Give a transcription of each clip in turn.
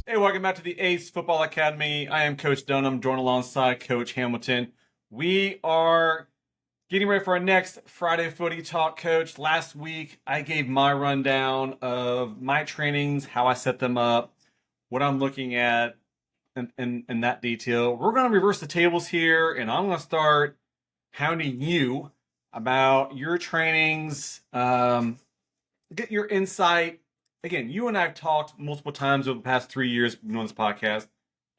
Hey, welcome back to the ACE Football Academy. I am Coach Dunham, joined alongside Coach Hamilton. We are getting ready for our next Friday Footy Talk, Coach. Last week, I gave my rundown of my trainings, how I set them up, what I'm looking at in that detail. We're going to reverse the tables here, and I'm going to start hounding you about your trainings, get your insight. Again, you and I have talked multiple times over the past 3 years doing this podcast.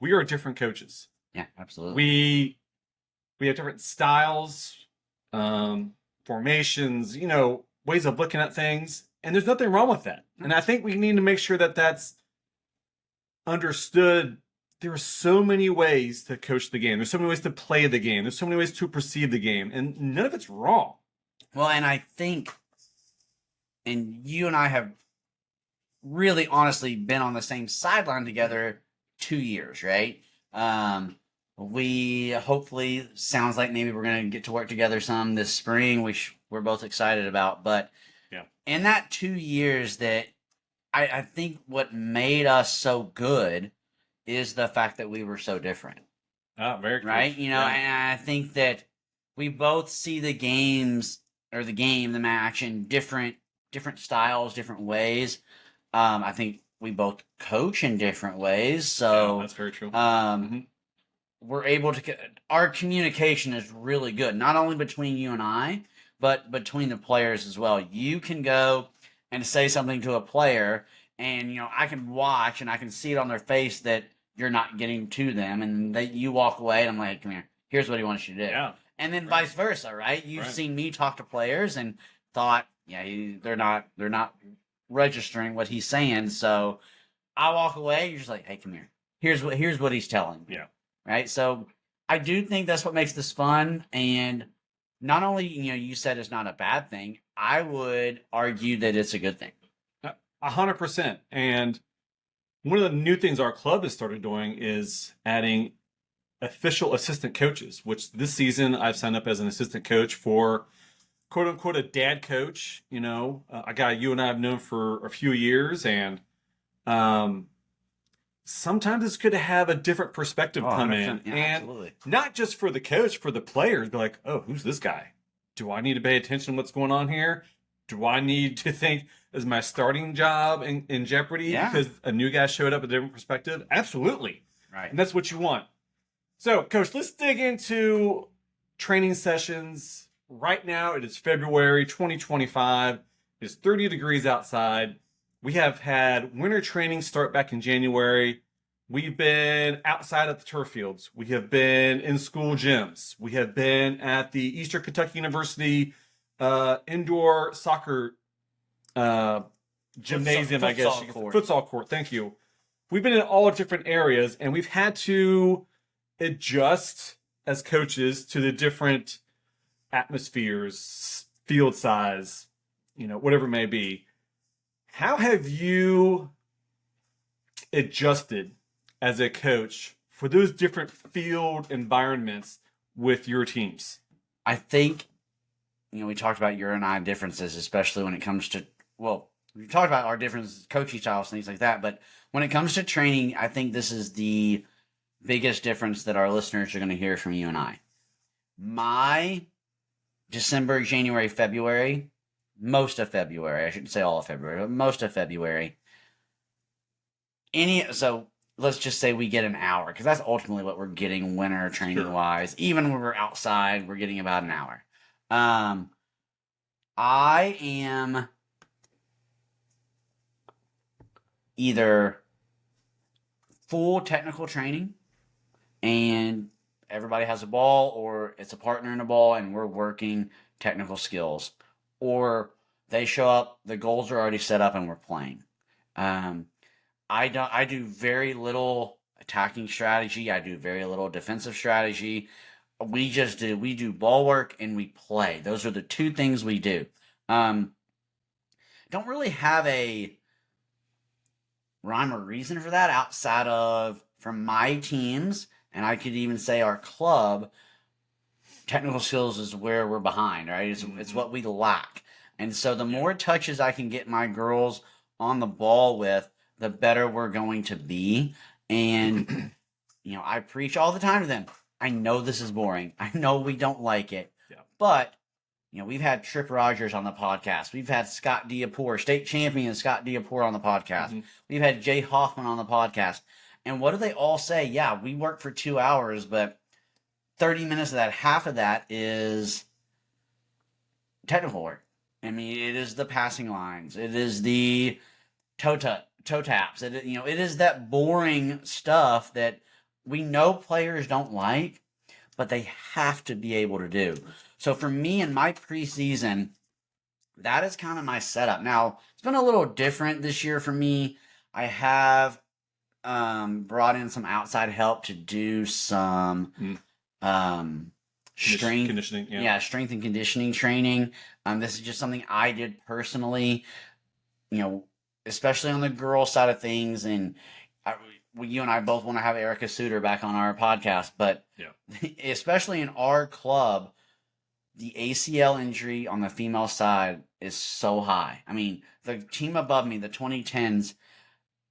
We are different coaches. Yeah, absolutely. We have different styles, formations, ways of looking at things, and there's nothing wrong with that. And I think we need to make sure that that's understood. There are so many ways to coach the game. There's so many ways to play the game. There's so many ways to perceive the game, and none of it's wrong. Well, and I think, and you and I have really honestly been on the same sideline together 2 years, right? We hopefully, sounds like maybe we're going to get to work together some this spring, which we're both excited about. But yeah, in that 2 years that I think what made us so good is the fact that we were so different. Very cool. Right? And I think that we both see the games or the match in different styles, different ways. I think we both coach in different ways. So that's very true. We're able to, our communication is really good, not only between you and I, but between the players as well. You can go and say something to a player, and I can watch and I can see it on their face that you're not getting to them, and that you walk away and I'm like, come here, here's what he wants you to do. Yeah. And then vice versa, right? You've seen me talk to players and thought, yeah, they're not registering what he's saying. So I walk away, you're just like, hey, come here. Here's what he's telling me. Yeah. Right? So I do think that's what makes this fun. And not only, you said it's not a bad thing, I would argue that it's a good thing. 100%. And one of the new things our club has started doing is adding official assistant coaches, which this season I've signed up as an assistant coach for quote unquote a dad coach, a guy you and I have known for a few years. And sometimes it's good to have a different perspective come in. Yeah, and absolutely. Not just for the coach, for the players. Be like, oh, who's this guy? Do I need to pay attention to what's going on here? Do I need to think, is my starting job in jeopardy because a new guy showed up with a different perspective? Absolutely. Right. And that's what you want. So, Coach, let's dig into training sessions. Right now, it is February 2025. It's 30 degrees outside. We have had winter training start back in January. We've been outside at the turf fields. We have been in school gyms. We have been at the Eastern Kentucky University indoor soccer gymnasium, I guess. Futsal court. Thank you. We've been in all different areas, and we've had to adjust as coaches to the different atmospheres, field size, whatever it may be. How have you adjusted as a coach for those different field environments with your teams? I think, we talked about your and I differences, especially when it comes to, we talked about our differences, coaching styles, things like that. But when it comes to training, I think this is the biggest difference that our listeners are going to hear from you and I. My December, January, February, most of February, I shouldn't say all of February, but most of February, so let's just say we get an hour, because that's ultimately what we're getting winter training wise. Even when we're outside, we're getting about an hour. I am either full technical training and everybody has a ball, or it's a partner in a ball and we're working technical skills, or they show up, the goals are already set up and we're playing. I do very little attacking strategy. I do very little defensive strategy. We do ball work and we play. Those are the two things we do. Don't really have a rhyme or reason for that outside of, from my teams, and I could even say our club, technical skills is where we're behind, right? It's what we lack. And so the more touches I can get my girls on the ball with, the better we're going to be. And, I preach all the time to them. I know this is boring. I know we don't like it. Yeah. But, we've had Trip Rogers on the podcast. We've had Scott Diapore, state champion Scott Diapore on the podcast. Mm-hmm. We've had Jay Hoffman on the podcast. And what do they all say? Yeah, we work for 2 hours, but 30 minutes of that, half of that is technical work. I mean, it is the passing lines. It is the toe taps. It is that boring stuff that we know players don't like, but they have to be able to do. So for me in my preseason, that is kind of my setup. Now, it's been a little different this year for me. I have brought in some outside help to do some strength conditioning. Strength and conditioning training. This is just something I did personally, especially on the girl side of things. And you and I both want to have Erica Suter back on our podcast, but especially in our club, the ACL injury on the female side is so high. I mean, the team above me, the 2010s,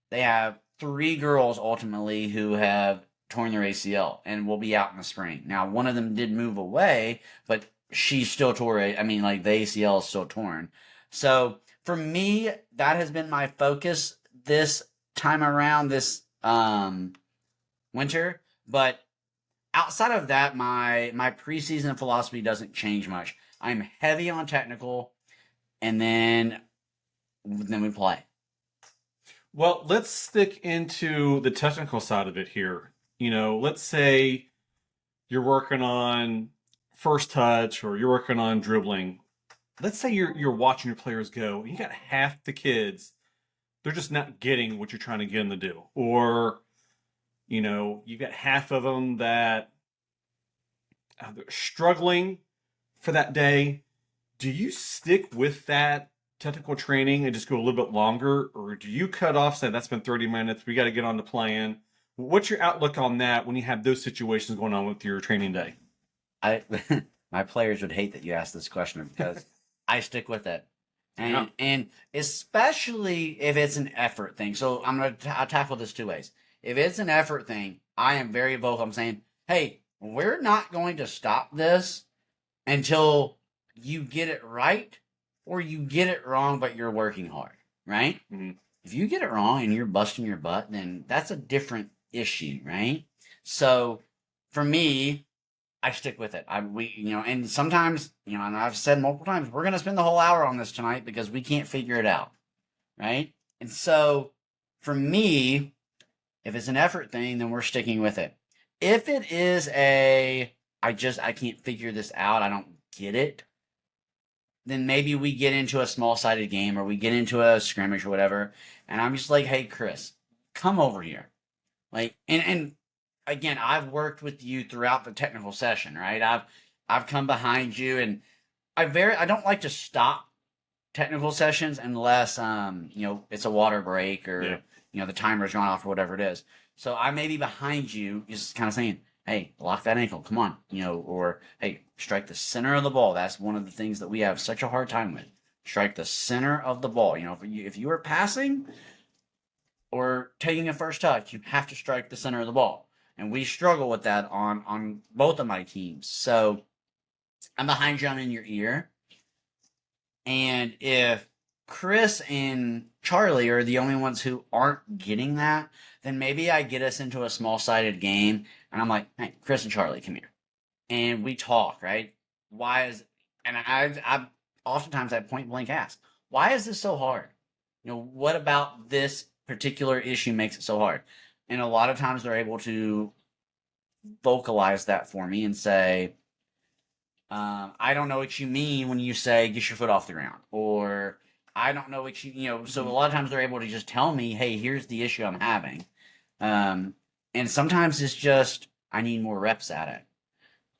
they have 3 girls ultimately who have torn their ACL and will be out in the spring. Now, one of them did move away, but she still tore it. I mean, like, the ACL is still torn. So for me, that has been my focus this time around, this winter. But outside of that, my preseason philosophy doesn't change much. I'm heavy on technical, and then we play. Well, let's stick into the technical side of it here. Let's say you're working on first touch or you're working on dribbling. Let's say you're watching your players go. You got half the kids, they're just not getting what you're trying to get them to do. Or, you got half of them that they're struggling for that day. Do you stick with that technical training and just go a little bit longer? Or do you cut off, say, that's been 30 minutes, we got to get on to playing? What's your outlook on that when you have those situations going on with your training day? My players would hate that you asked this question because I stick with it. And especially if it's an effort thing. So I'll tackle this 2 ways. If it's an effort thing, I am very vocal. I'm saying, hey, we're not going to stop this until you get it right or you get it wrong, but you're working hard, right? Mm-hmm. If you get it wrong and you're busting your butt, then that's a different issue, right? So for me, I stick with it. And sometimes, and I've said multiple times, we're going to spend the whole hour on this tonight because we can't figure it out, right? And so for me, if it's an effort thing, then we're sticking with it. If it is I can't figure this out, I don't get it, then maybe we get into a small-sided game or we get into a scrimmage or whatever, and I'm just like, hey, Chris, come over here. Like, and again, I've worked with you throughout the technical session, right? I've come behind you, and I don't like to stop technical sessions unless it's a water break or the timer's gone off or whatever it is. So I may be behind you, just kind of saying, hey, lock that ankle, come on, or hey, strike the center of the ball. That's one of the things that we have such a hard time with. Strike the center of the ball. If you are passing or taking a first touch, you have to strike the center of the ball. And we struggle with that on both of my teams. So I'm behind you, I'm in your ear. And if Chris and Charlie are the only ones who aren't getting that, then maybe I get us into a small-sided game, and I'm like, hey, Chris and Charlie, come here. And we talk, right? And I oftentimes I point-blank ask, why is this so hard? What about this particular issue makes it so hard? And a lot of times they're able to vocalize that for me and say, I don't know what you mean when you say get your foot off the ground, or I don't know what so a lot of times they're able to just tell me, hey, here's the issue I'm having. And sometimes it's just, I need more reps at it.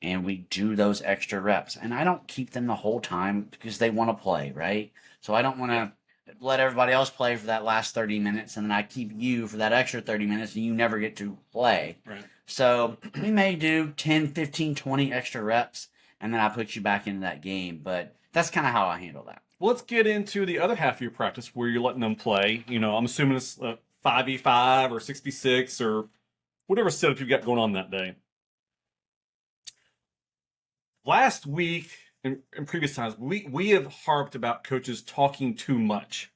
And we do those extra reps. And I don't keep them the whole time because they want to play, right? So I don't want to let everybody else play for that last 30 minutes, and then I keep you for that extra 30 minutes, and you never get to play. Right. So we may do 10, 15, 20 extra reps, and then I put you back into that game. But that's kind of how I handle that. Well, let's get into the other half of your practice where you're letting them play. I'm assuming it's 5v5 or 6v6 or whatever setup you've got going on that day. Last week and previous times, we have harped about coaches talking too much.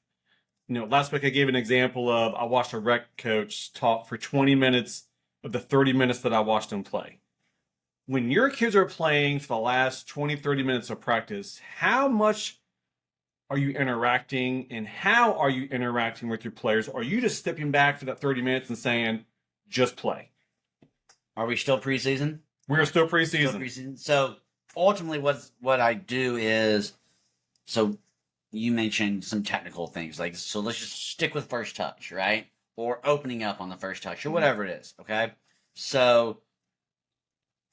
Last week I gave an example of I watched a rec coach talk for 20 minutes of the 30 minutes that I watched him play. When your kids are playing for the last 20, 30 minutes of practice, how much are you interacting and how are you interacting with your players? Are you just stepping back for that 30 minutes and saying, just play? Are we still preseason? We're still preseason. Still preseason. So ultimately what I do is, so you mentioned some technical things, like, so let's just stick with first touch, right? Or opening up on the first touch or whatever it is, okay? So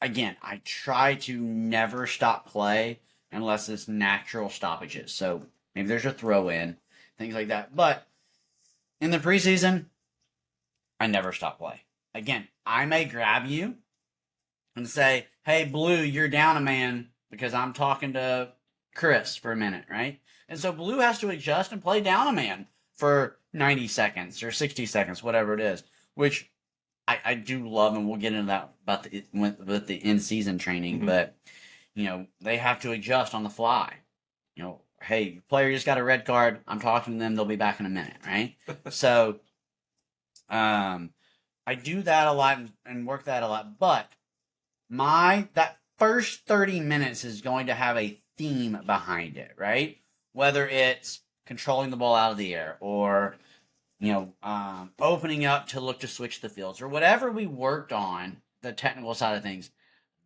again, I try to never stop play unless it's natural stoppages. So maybe there's a throw in, things like that. But in the preseason, I never stop play. Again, I may grab you and say, hey, Blue, you're down a man because I'm talking to Chris for a minute, right? And so Blue has to adjust and play down a man for 90 seconds or 60 seconds, whatever it is, which I do love, and we'll get into that about with the in-season training, but, they have to adjust on the fly. Hey, player just got a red card. I'm talking to them. They'll be back in a minute, right? So I do that a lot and work that a lot, but that first 30 minutes is going to have a theme behind it, right? Whether it's controlling the ball out of the air or, opening up to look to switch the fields or whatever we worked on, the technical side of things,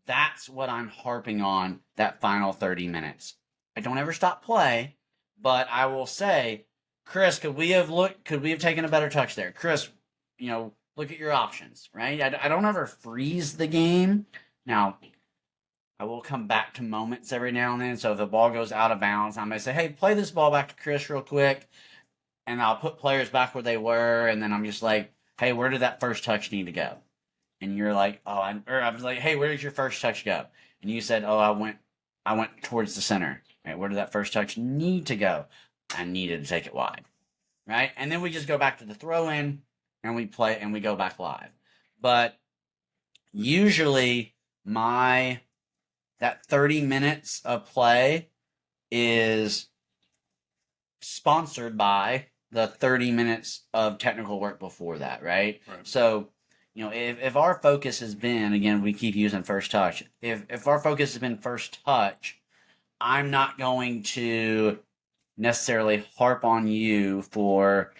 that's what I'm harping on that final 30 minutes. I don't ever stop play, but I will say, Chris, could we have taken a better touch there? Chris, look at your options, right? I don't ever freeze the game. Now, I will come back to moments every now and then. So if the ball goes out of bounds, I may say, hey, play this ball back to Chris real quick. And I'll put players back where they were. And then I'm just like, hey, where did that first touch need to go? And you're like, I was like, hey, where did your first touch go? And you said, I went towards the center. Right? Where did that first touch need to go? I needed to take it wide. Right? And then we just go back to the throw in and we play and we go back live. But usually that 30 minutes of play is sponsored by the 30 minutes of technical work before that, right? So, if our focus has been, again, we keep using first touch. If our focus has been first touch, I'm not going to necessarily harp on you for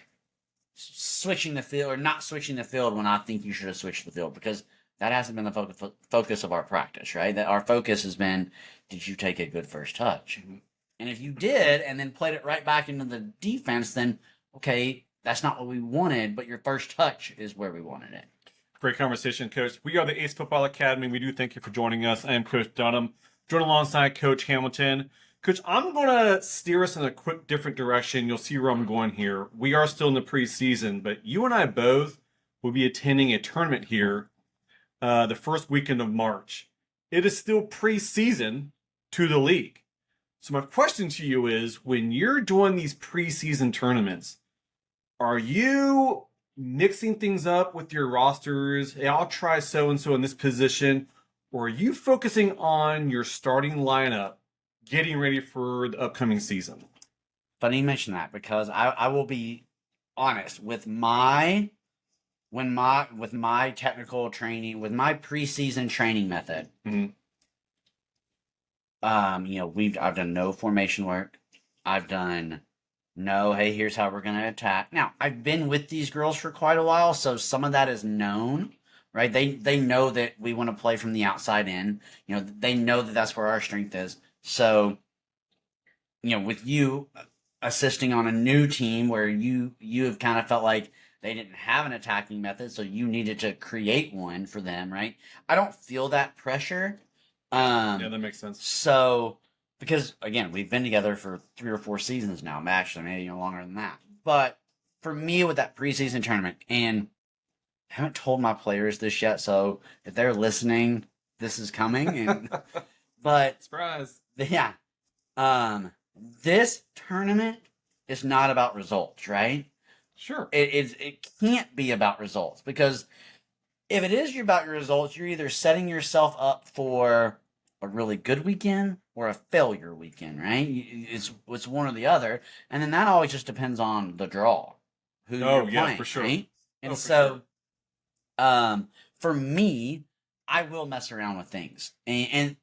switching the field or not switching the field when I think you should have switched the field, because that hasn't been the focus of our practice, right? That our focus has been, did you take a good first touch? Mm-hmm. And if you did, and then played it right back into the defense, then, okay, that's not what we wanted, but your first touch is where we wanted it. Great conversation, Coach. We are the A.C.E Football Academy. We do thank you for joining us. I am Coach Dunham, joined alongside Coach Hamilton. Coach, I'm going to steer us in a quick different direction. You'll see where I'm going here. We are still in the preseason, but you and I both will be attending a tournament here the first weekend of March. It is still preseason to the league. So my question to you is, when you're doing these preseason tournaments, are you mixing things up with your rosters? Hey, I'll try so-and-so in this position. Or are you focusing on your starting lineup, getting ready for the upcoming season? Funny you mention that, because I will be honest with my technical training, with my preseason training method. Mm-hmm. I've done no formation work. I've done no, hey, here's how we're going to attack. Now, I've been with these girls for quite a while, so some of that is known, right? They know that we want to play from the outside in. They know that that's where our strength is. So, with you assisting on a new team where you have kind of felt like they didn't have an attacking method, so you needed to create one for them, right? I don't feel that pressure. Yeah, that makes sense. So, because, again, we've been together for 3 or 4 seasons now, actually, maybe longer than that. But for me, with that preseason tournament, and I haven't told my players this yet, so if they're listening, this is coming. But surprise. Yeah. This tournament is not about results, right? Sure. It can't be about results, because if it is about your results, you're either setting yourself up for a really good weekend or a failure weekend, right? It's one or the other, and then that always just depends on the draw, who you're Oh yeah, for playing, sure. right? Oh, And for sure. so, for me, I will mess around with things, and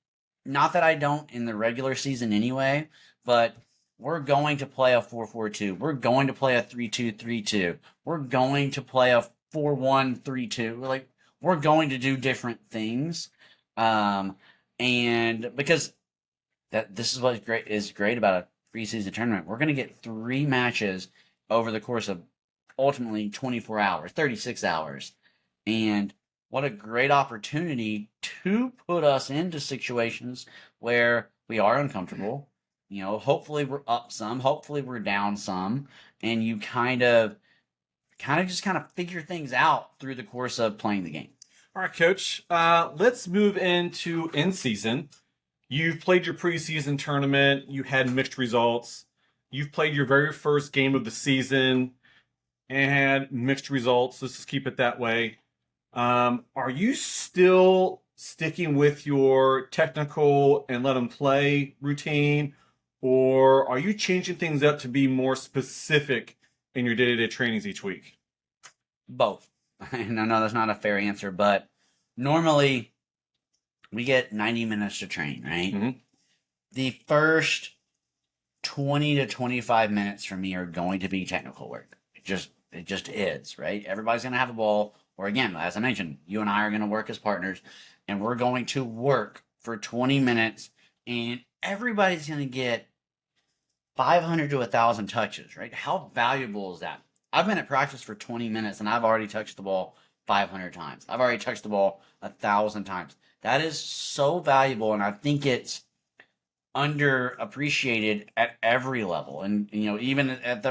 not that I don't in the regular season anyway, but we're going to play a 4-4-2. We're going to play a 3-2-3-2. We're going to play a 4-1-3-2. Like, we're going to do different things. And because that this is what is great about a preseason tournament. We're going to get 3 matches over the course of ultimately 24 hours, 36 hours. And what a great opportunity to put us into situations where we are uncomfortable. Hopefully we're up some, hopefully we're down some, and you kind of figure things out through the course of playing the game. All right, Coach. Let's move into in season. You've played your preseason tournament. You had mixed results. You've played your very first game of the season and had mixed results. Let's just keep it that way. Are you still sticking with your technical and let them play routine, or are you changing things up to be more specific in your day-to-day trainings each week? Both. And I know that's not a fair answer, but normally we get 90 minutes to train, right? Mm-hmm. The first 20 to 25 minutes for me are going to be technical work. It just is, right? Everybody's going to have a ball, or again, as I mentioned, you and I are going to work as partners, and we're going to work for 20 minutes, and everybody's going to get 500 to 1,000 touches, right? How valuable is that? I've been at practice for 20 minutes and I've already touched the ball 500 times. I've already touched the ball 1,000 times. That is so valuable, and I think it's underappreciated at every level. And even at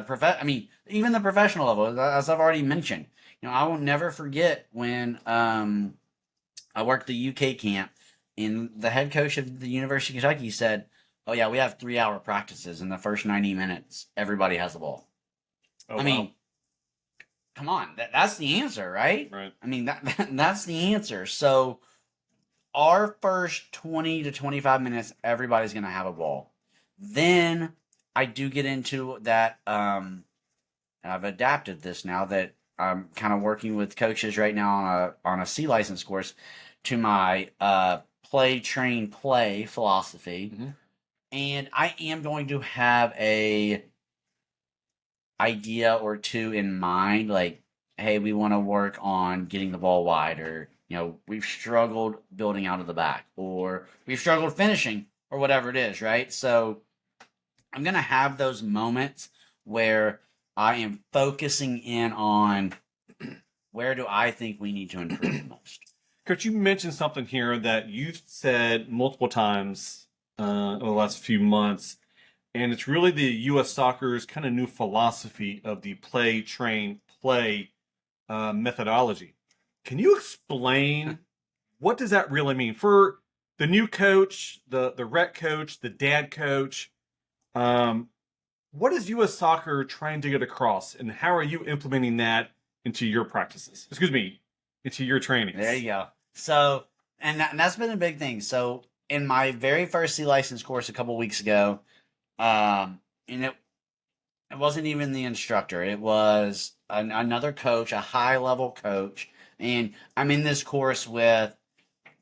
even the professional level, as I've already mentioned. I will never forget when I worked the UK camp, and the head coach of the University of Kentucky said, "Oh yeah, we have 3-hour practices. In the first 90 minutes, everybody has the ball." Oh, I wow. mean, come on, that's the answer, right? Right. I mean, that's the answer. So our first 20 to 25 minutes, everybody's gonna have a ball. Then I do get into that. I've adapted this now that I'm kind of working with coaches right now on a C license course to my play, train, play philosophy. Mm-hmm. And I am going to have a idea or two in mind, like, hey, we want to work on getting the ball wide, or we've struggled building out of the back, or we've struggled finishing, or whatever it is, right? So I'm gonna have those moments where I am focusing in on where do I think we need to improve most. Coach, you mentioned something here that you've said multiple times over the last few months, and it's really the U.S. Soccer's kind of new philosophy of the play, train, play methodology. Can you explain what does that really mean for the new coach, the rec coach, the dad coach? What is U.S. Soccer trying to get across, and how are you implementing that into your practices? Excuse me, into your trainings. There you go. So, and that's been a big thing. So, in my very first C license course a couple weeks ago, and it wasn't even the instructor. It was another coach, a high level coach, and I'm in this course with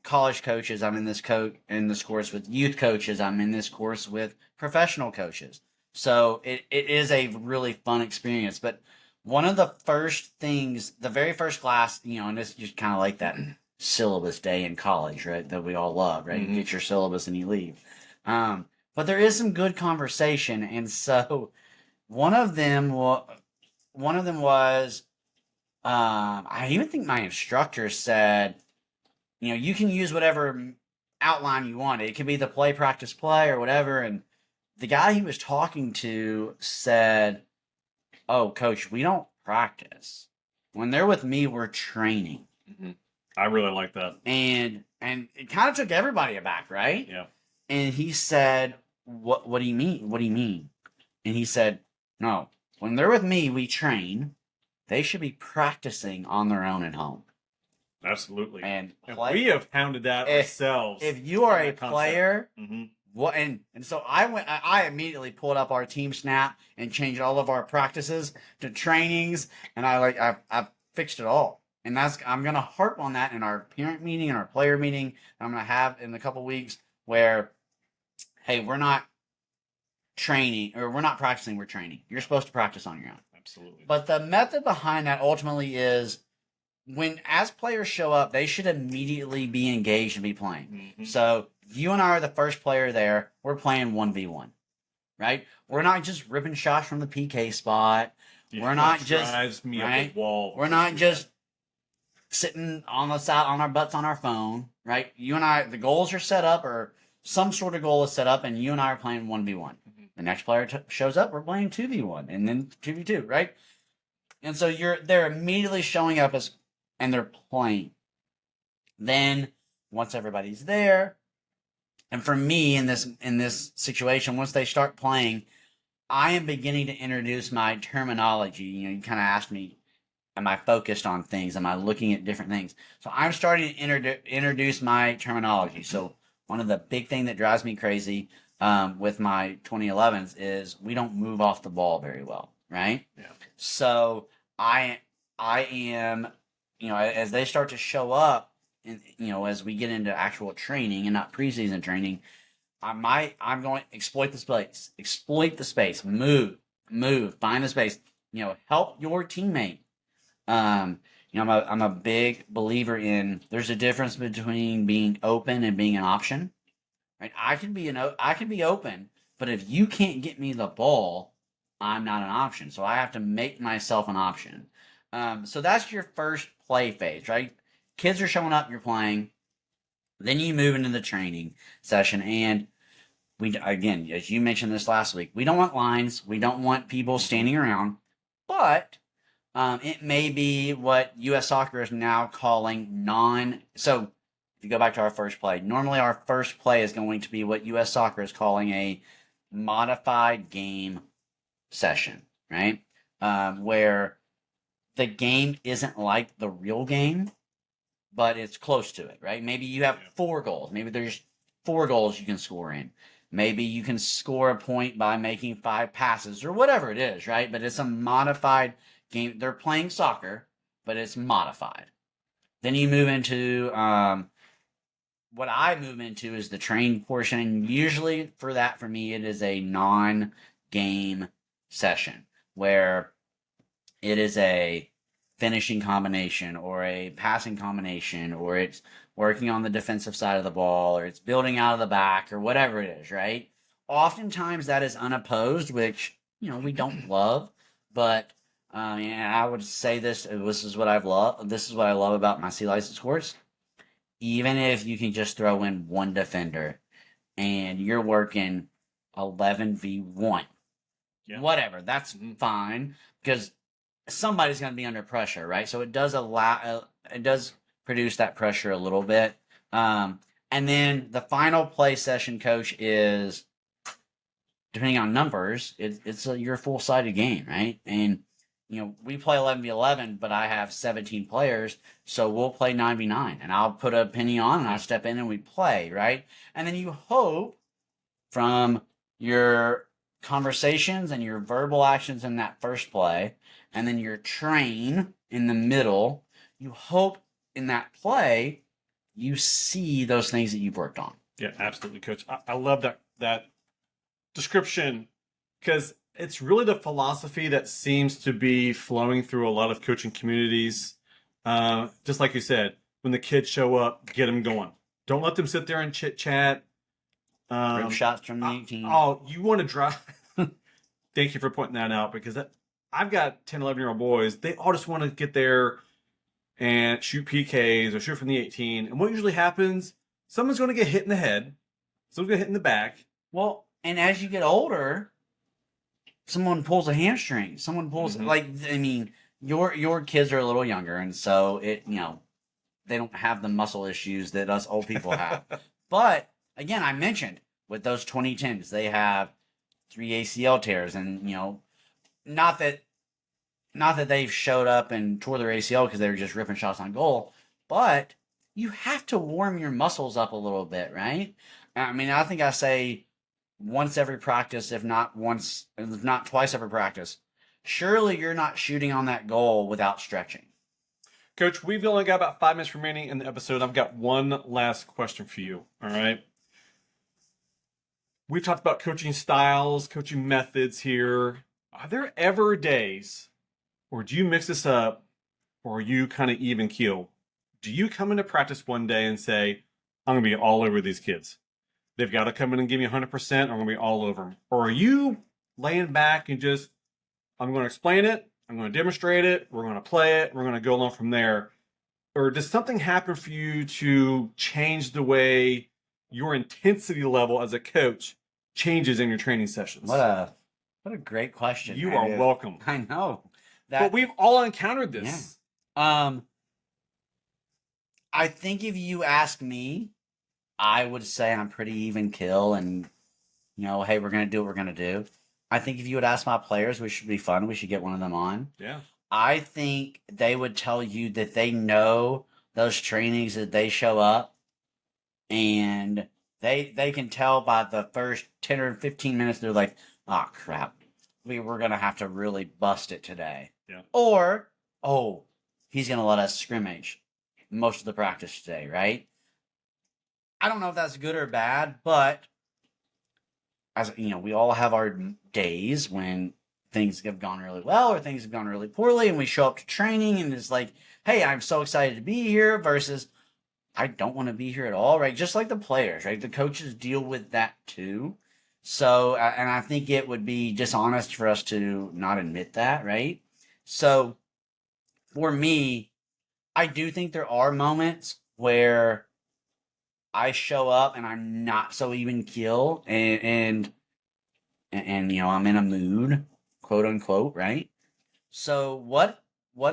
college coaches. I'm in this course with youth coaches. I'm in this course with professional coaches. So it is a really fun experience. But one of the first things, the very first class, and it's just kind of like that syllabus day in college, right? That we all love, right? Mm-hmm. You get your syllabus and you leave. But there is some good conversation, and so one of them was, I even think my instructor said, you can use whatever outline you want. It could be the play, practice, play, or whatever. And the guy he was talking to said, "Oh, coach, we don't practice. When they're with me, we're training." Mm-hmm. I really like that. And it kind of took everybody aback, right? Yeah. And he said, What do you mean? What do you mean?" And he said, "No, when they're with me, we train. they should be practicing on their own at home. Absolutely. And we have hounded that ourselves. If you are a concept. player, what and so I immediately pulled up our team snap and changed all of our practices to trainings, and I've fixed it all. And I'm gonna harp on that in our parent meeting and our player meeting I'm gonna have in a couple weeks, where, hey, we're not training or we're not practicing, we're training. You're supposed to practice on your own. Absolutely. But the method behind that ultimately is, as players show up, they should immediately be engaged and be playing. So you and I are the first player there. We're playing 1v1, right? We're not just ripping shots from the PK spot. We're not just drives me right? up the wall. We're not just sitting on the side on our butts on our phone, right? You and I, the goals are set up, or some sort of goal is set up, and you and I are playing 1v1. The next player shows up, we're playing 2v1, and then 2v2, right? And so they're immediately showing up and they're playing. Then once everybody's there, and for me in this situation, once they start playing, I am beginning to introduce my terminology. You kind of asked me, am I focused on things? Am I looking at different things? So I'm starting to introduce my terminology. So one of the big thing that drives me crazy with my 2011s is we don't move off the ball very well, right? Yeah. So I am, as they start to show up, and as we get into actual training and not preseason training, I'm going to exploit the space, move, find the space, help your teammate. I'm a big believer in there's a difference between being open and being an option. Right? I can be open, but if you can't get me the ball, I'm not an option. So I have to make myself an option. So that's your first play phase, right? Kids are showing up, you're playing. Then you move into the training session, and again, as you mentioned this last week, we don't want lines. We don't want people standing around, but it may be what U.S. Soccer is now calling So if you go back to our first play, normally our first play is going to be what U.S. Soccer is calling a modified game session, right? Where the game isn't like the real game, but it's close to it, right? Maybe you have 4 goals. Maybe there's 4 goals you can score in. Maybe you can score a point by making 5 passes or whatever it is, right? But it's a modified game. They're playing soccer, but it's modified. Then you move into what I move into is the train portion. Usually for me, it is a non-game session where it is a finishing combination or a passing combination, or it's working on the defensive side of the ball, or it's building out of the back, or whatever it is, right? Oftentimes that is unopposed, which, we don't love, but and I would say this is what I love about my C license course. Even if you can just throw in one defender and you're working 11v1, whatever, that's fine, because somebody's going to be under pressure, right? So it does produce that pressure a little bit. And then the final play session, coach, is, depending on numbers, it's your full-sided game, right? And, we play 11v11, but I have 17 players, so we'll play 9v9. And I'll put a penny on, and I'll step in, and we play, right? And then you hope from your conversations and your verbal actions in that first play, and then your train in the middle, you hope in that play you see those things that you've worked on. Yeah, absolutely, Coach. I love that description, because it's really the philosophy that seems to be flowing through a lot of coaching communities. Just like you said, when the kids show up, get them going. Don't let them sit there and chit chat. Rip shots from the 18. You want to drive. Thank you for pointing that out, because I've got 10, 11-year-old boys. They all just want to get there and shoot PKs or shoot from the 18. And what usually happens, someone's going to get hit in the head. Someone's going to hit in the back. Well, and as you get older, someone pulls a hamstring. Someone pulls, your kids are a little younger, and so they don't have the muscle issues that us old people have. But again, I mentioned with those 2010s, they have 3 ACL tears, and not that not that they've showed up and tore their ACL because they were just ripping shots on goal, but you have to warm your muscles up a little bit, right? I mean, I think I say once every practice, if not once, if not twice every practice. Surely you're not shooting on that goal without stretching. Coach, we've only got about 5 minutes remaining in the episode. I've got one last question for you. All right. We've talked about coaching styles, coaching methods here. Are there ever days, or do you mix this up, or are you kind of even keel? Do you come into practice one day and say, I'm going to be all over these kids? They've got to come in and give me 100%, or I'm going to be all over them. Or are you laying back and just, I'm going to explain it, I'm going to demonstrate it, we're going to play it, we're going to go along from there? Or does something happen for you to change the way your intensity level as a coach changes in your training sessions? What a great question. You are welcome. I know. But we've all encountered this. Yeah. I think if you ask me, I would say I'm pretty even kill and, hey, we're going to do what we're going to do. I think if you would ask my players, which should be fun, we should get one of them on. Yeah. I think they would tell you that they know those trainings that they show up and they can tell by the first 10 or 15 minutes, they're like, oh, crap. We're going to have to really bust it today. Yeah. Or, oh, he's going to let us scrimmage most of the practice today, right? I don't know if that's good or bad, but as we all have our days when things have gone really well or things have gone really poorly, and we show up to training and it's like, hey, I'm so excited to be here versus I don't want to be here at all, right? Just like the players, right? The coaches deal with that too. So, and I think it would be dishonest for us to not admit that, right? So, for me, I do think there are moments where I show up and I'm not so even keel and I'm in a mood, quote unquote, right? So what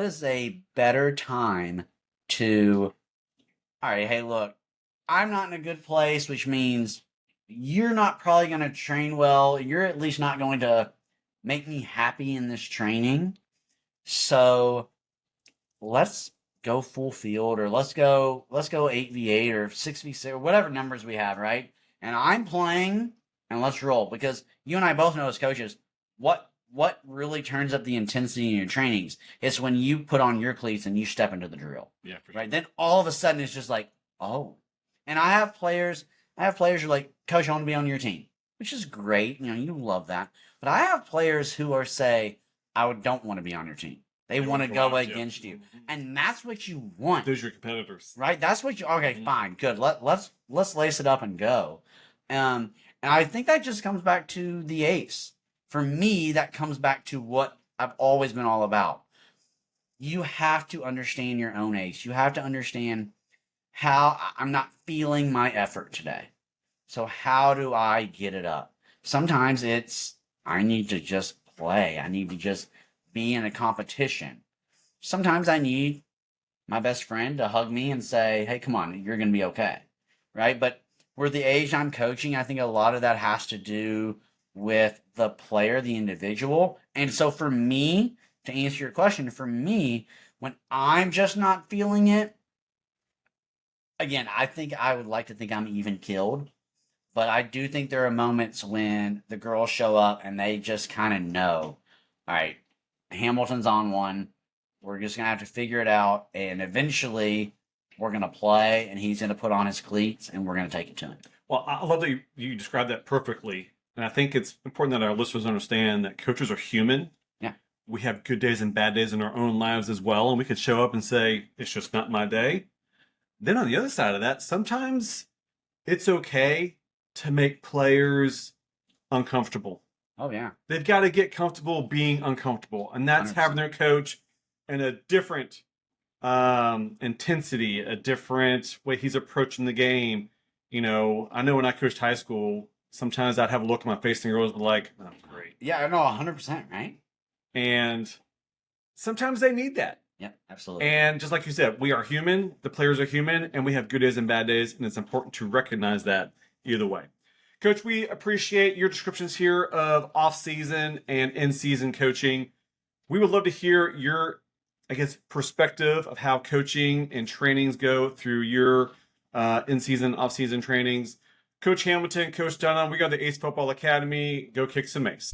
is a better time to, all right, hey, look, I'm not in a good place, which means you're not probably going to train well. You're at least not going to make me happy in this training. So let's go full field, or let's go 8v8 or 6v6 or whatever numbers we have, right? And I'm playing and let's roll, because you and I both know as coaches what really turns up the intensity in your trainings. It's when you put on your cleats and you step into the drill. Yeah, for right. sure. Then all of a sudden it's just like, oh. And I have players who are like, coach, I want to be on your team, which is great. You love that. But I have players who are say, I don't want to be on your team. They want to go against you. And that's what you want. Those are your competitors. Right? That's what you, okay, fine, good. Let's lace it up and go. And I think that just comes back to the ACE. For me, that comes back to what I've always been all about. You have to understand your own ACE. You have to understand how I'm not feeling my effort today. So how do I get it up? Sometimes it's, I need to just play. I need to just be in a competition. Sometimes I need my best friend to hug me and say, hey, come on, you're going to be okay. Right? But with the age I'm coaching, I think a lot of that has to do with the player, the individual. And so for me, to answer your question, for me, when I'm just not feeling it, again, I think I would like to think I'm even killed. But I do think there are moments when the girls show up and they just kind of know, all right, Hamilton's on one. We're just going to have to figure it out. And eventually we're going to play and he's going to put on his cleats and we're going to take it to him. Well, I love that you described that perfectly. And I think it's important that our listeners understand that coaches are human. Yeah. We have good days and bad days in our own lives as well. And we could show up and say, it's just not my day. Then on the other side of that, sometimes it's okay to make players uncomfortable. Oh, yeah. They've got to get comfortable being uncomfortable. And that's 100%. having their coach in a different intensity, a different way he's approaching the game. I know when I coached high school, sometimes I'd have a look on my face and girls would be like, oh, great. Yeah, I know, 100%, right? And sometimes they need that. Yeah, absolutely. And just like you said, we are human, the players are human, and we have good days and bad days, and it's important to recognize that either way. Coach, we appreciate your descriptions here of off-season and in-season coaching. We would love to hear your, I guess, perspective of how coaching and trainings go through your in-season, off-season trainings. Coach Hamilton, Coach Dunham, we got the Ace Football Academy. Go kick some ace.